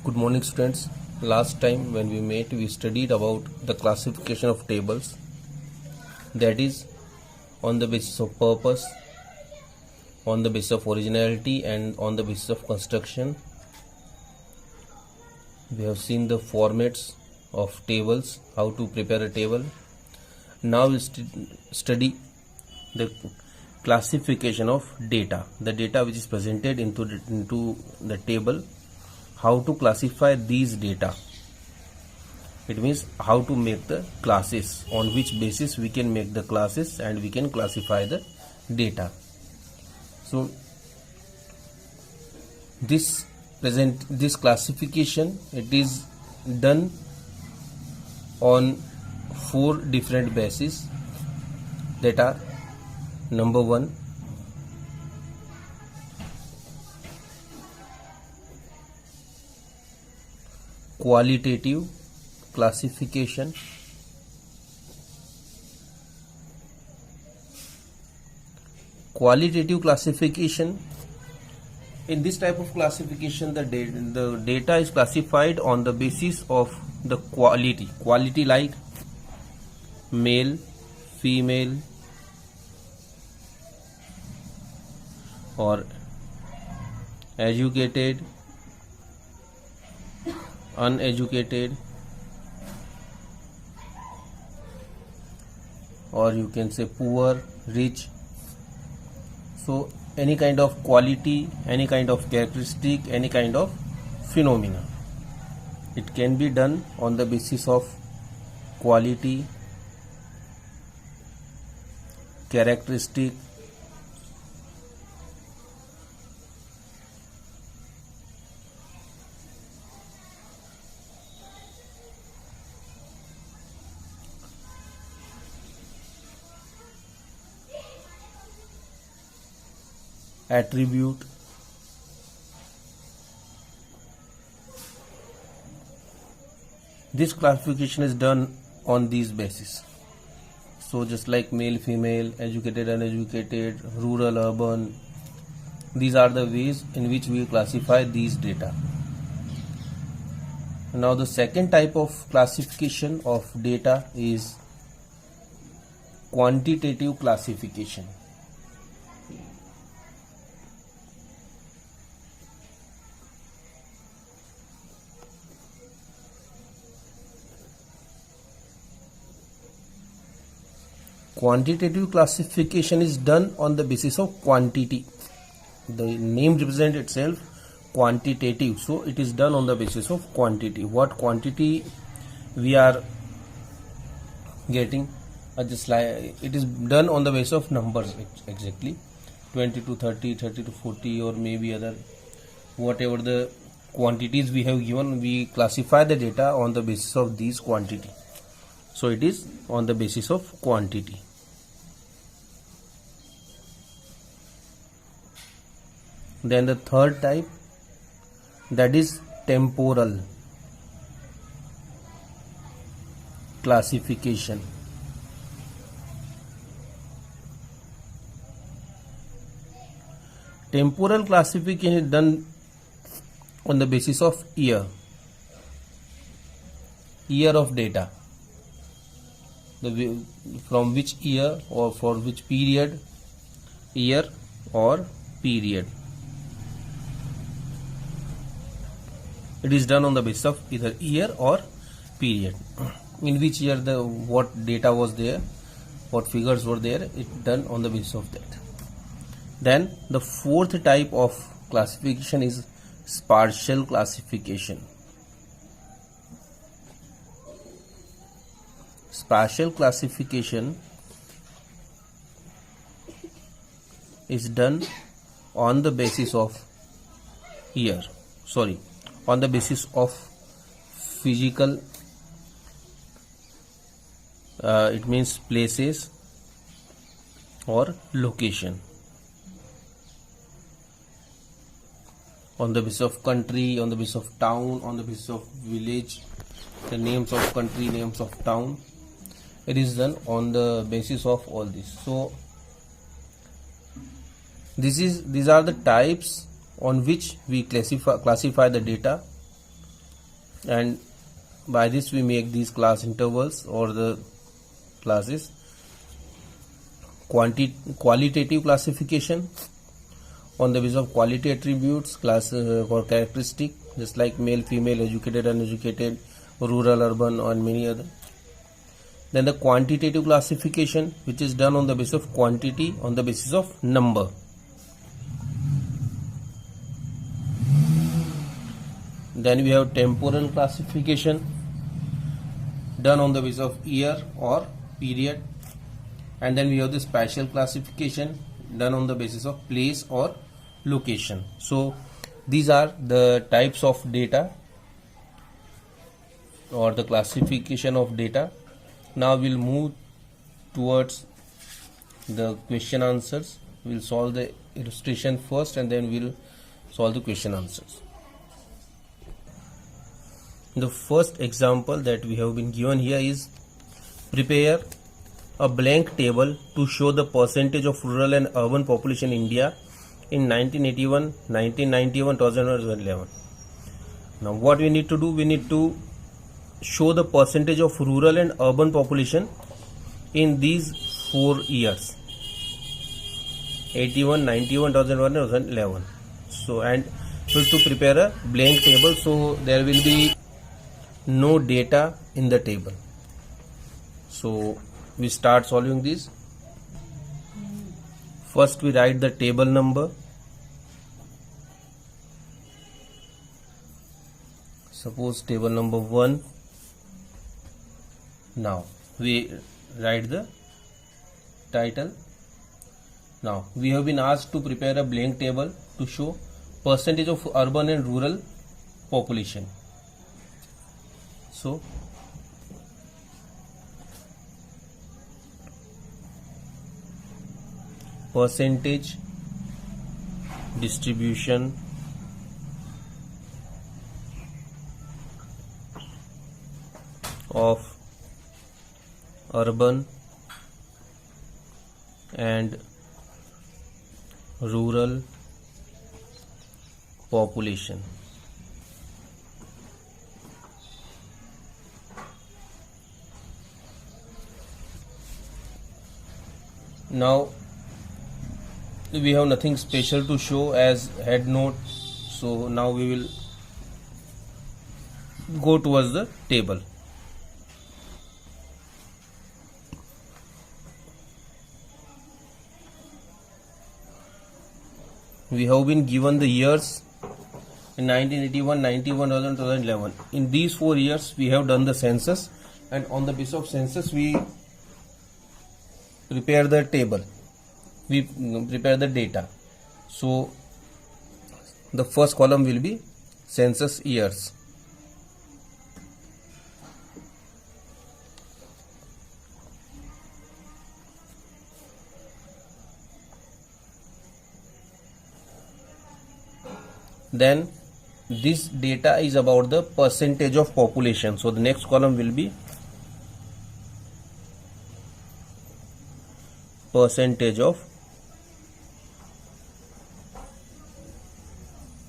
Good morning, students. Last time when we met, we studied about the classification of tables, that is on the basis of purpose, on the basis of originality, and on the basis of construction. We have seen the formats of tables, how to prepare a table. Now we study the classification of data, the data which is presented into the table, how to classify these data. It means how to make the classes, on which basis we can make the classes and we can classify the data. So this classification, it is done on 4 different bases, that are: number 1, qualitative classification. Qualitative classification, in this type of classification, the data is classified on the basis of the quality like male, female, or educated, uneducated, or you can say poor, rich. So any kind of quality, any kind of characteristic, any kind of phenomena, it can be done on the basis of quality, characteristic, attribute, this classification is done on these bases. So just like male, female, educated, uneducated, rural, urban, these are the ways in which we classify these data. Now the second type of classification of data is quantitative classification. Quantitative classification is done on the basis of quantity. The name represents itself, quantitative, so it is done on the basis of quantity. What quantity we are getting, just like it is done on the basis of numbers, exactly 20 to 30, 30 to 40, or maybe other, whatever the quantities we have given, we classify the data on the basis of these quantity. So it is on the basis of quantity. Then the third type, that is temporal classification. Temporal classification is done on the basis of year of data, from which year or for which period, year or period. It is done on the basis of either year or period. In which year what data was there, what figures were there, it done on the basis of that. Then the fourth type of classification is spatial classification. Spatial classification is done on the basis of on the basis of physical, it means places or location, on the basis of country, on the basis of town, on the basis of village, the names of country, names of town. It is done on the basis of all this. So these are the types on which we classify the data and by this we make these class intervals or the classes. Qualitative classification on the basis of quality attributes, class for characteristic, just like male, female, educated, uneducated, rural, urban, and many other. Then the quantitative classification, which is done on the basis of quantity, on the basis of number. Then we have temporal classification, done on the basis of year or period. And then we have the spatial classification, done on the basis of place or location. So these are the types of data or the classification of data. Now we'll move towards the question answers. We'll solve the illustration first and then we'll solve the question answers. The first example that we have been given here is prepare a blank table to show the percentage of rural and urban population in India in 1981, 1991, 2011. Now what we need to do, we need to show the percentage of rural and urban population in these 4 years, 81, 91, 2001, 2011. So, and to prepare a blank table, so there will be no data in the table. So we start solving this. First we write the table number. Suppose table number 1. Now we write the title. Now we have been asked to prepare a blank table to show percentage of urban and rural population. So percentage distribution of urban and rural population. Now we have nothing special to show as head note, so now we will go towards the table. We have been given the years in 1981, 91, 2011. In these 4 years we have done the census, and on the basis of census we prepare the table, we prepare the data. So the first column will be census years. Then this data is about the percentage of population, so the next column will be percentage of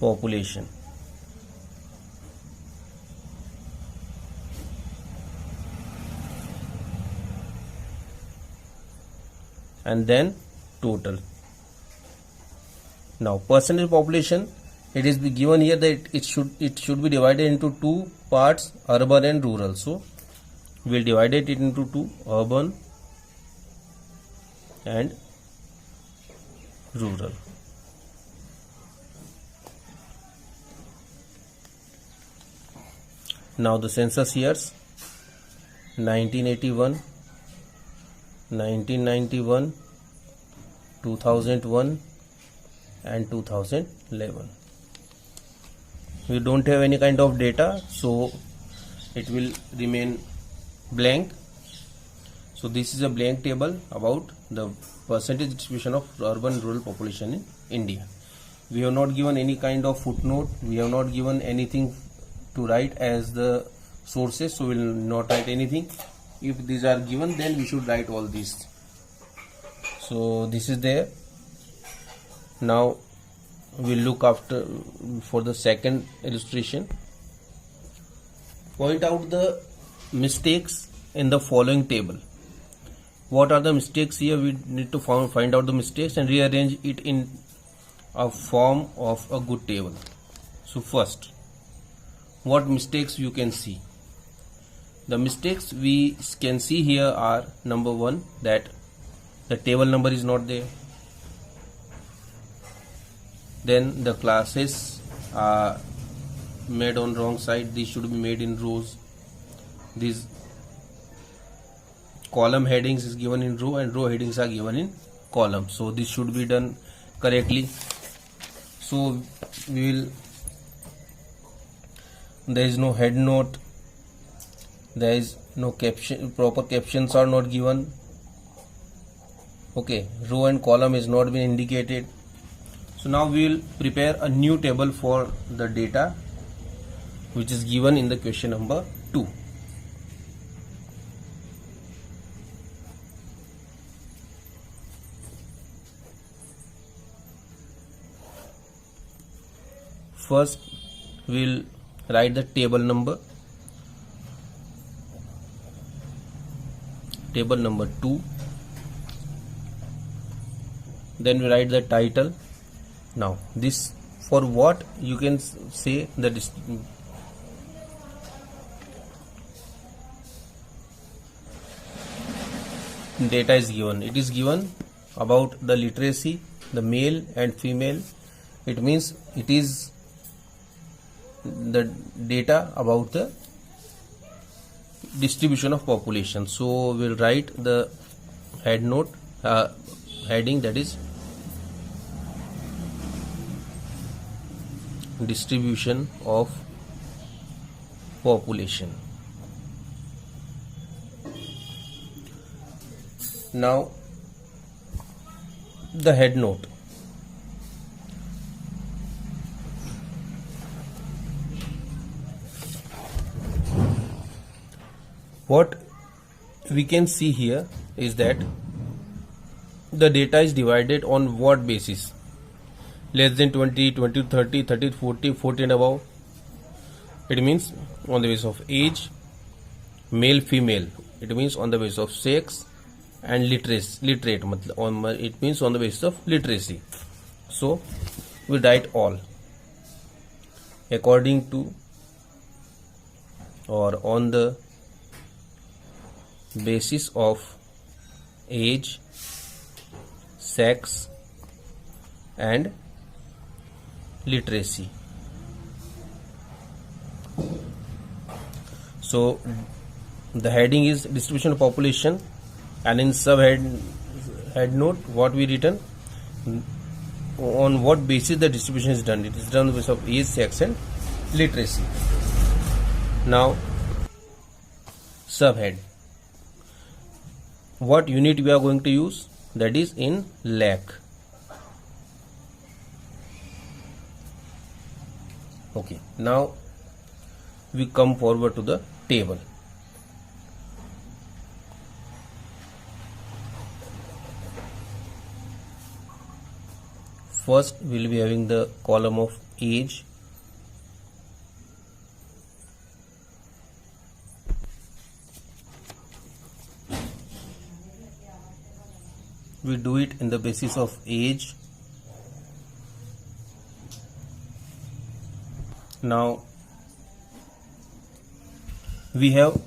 population. And then total. Now percentage population, it is given here that it should be divided into 2 parts, urban and rural. So we will divide it into 2, urban and rural. Now the census years 1981, 1991, 2001 and 2011. We don't have any kind of data, so it will remain blank. So this is a blank table about the percentage distribution of urban rural population in India. We have not given any kind of footnote, we have not given anything to write as the sources, so we will not write anything. If these are given, then we should write all these. So this is there. Now we'll look after for the second illustration. Point out the mistakes in the following table. What are the mistakes here? We need to find out the mistakes and rearrange it in a form of a good table. So first, what mistakes you can see? The mistakes we can see here are: number one, that the table number is not there. Then the classes are made on wrong side. These should be made in rows. These column headings is given in row and row headings are given in column. So this should be done correctly. So we will, there is no head note, there is no caption, proper captions are not given. Okay, row and column is not been indicated. So now we will prepare a new table for the data which is given in the question number 2. First we will write the table number 2. Then we write the title. Now this, for what you can say that data is given. It is given about the literacy, the male and female. It means it is the data about the distribution of population. So we'll write the head note heading, that is distribution of population. Now the head note. What we can see here is that the data is divided on what basis? Less than 20, 20 to 30, 30 to 40, 40 and above. It means on the basis of age, male, female. It means on the basis of sex and literate. It means on the basis of literacy. So we write all according to or on the basis of age, sex and literacy. So the heading is distribution of population, and in head note what we written, on what basis the distribution is done. It is done on the basis of age, sex and literacy. Now subhead, what unit we are going to use? That is in lakh. Okay, now we come forward to the table. First we will be having the column of age. We do it in the basis of age. Now we have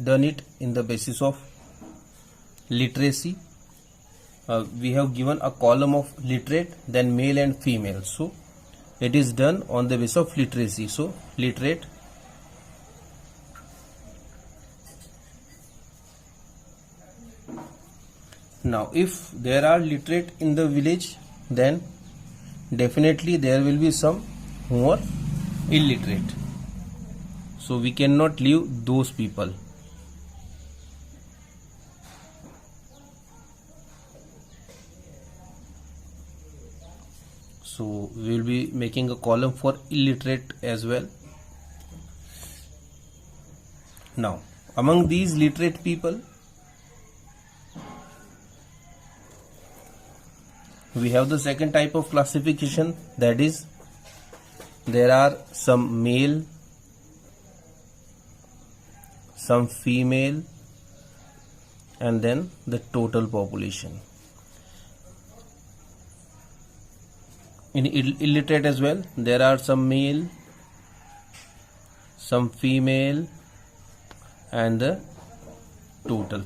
done it in the basis of literacy. We have given a column of literate, then male and female. So it is done on the basis of literacy. So literate. Now if there are literate in the village, then definitely there will be some who are illiterate. So we cannot leave those people. So we will be making a column for illiterate as well. Now among these literate people, we have the second type of classification, that is there are some male, some female, and then the total population. In illiterate as well, there are some male, some female, and the total.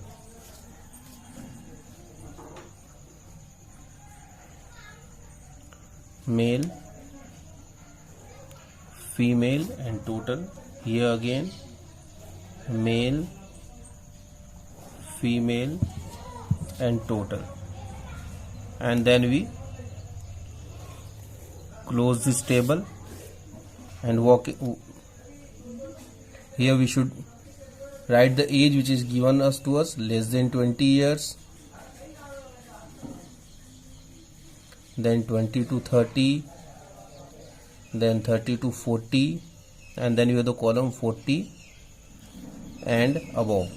Male, female, and total. Here again, male, female, and total. And then we close this table and walk. Here we should write the age which is given to us, less than 20 years, then 20 to 30, then 30 to 40, and then you have the column 40 and above.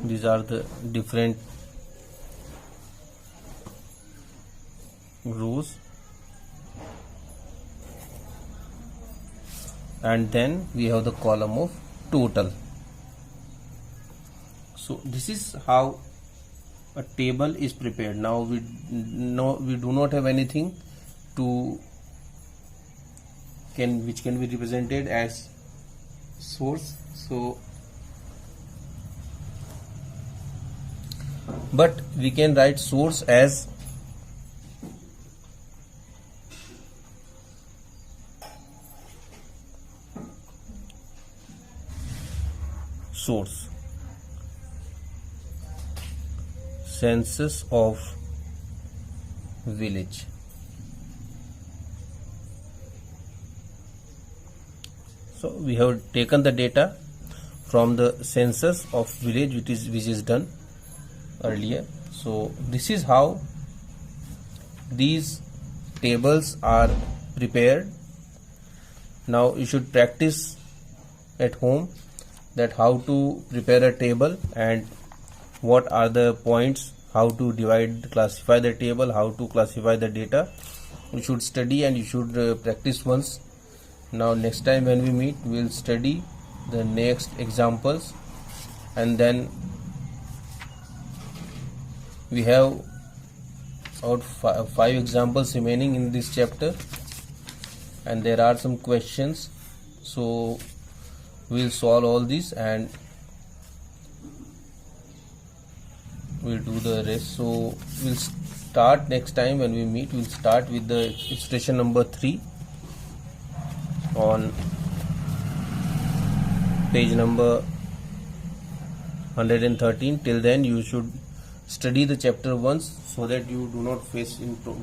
These are the different rows, and then we have the column of total. So this is how a table is prepared. Now we do not have anything which can be represented as source. So but we can write source as source, census of village. So we have taken the data from the census of village which is done earlier. So this is how these tables are prepared. Now you should practice at home that how to prepare a table and what are the points, how to classify the table, how to classify the data. You should study and you should practice once. Now next time when we meet, we will study the next examples, and then we have about 5 examples remaining in this chapter, and there are some questions. So we'll solve all these and we'll do the rest. So we'll start next time when we meet. We'll start with the illustration number 3 on page number 113. Till then you should study the chapter once so that you do not face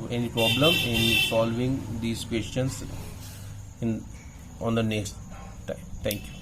any problem in solving these questions on the next time. Thank you.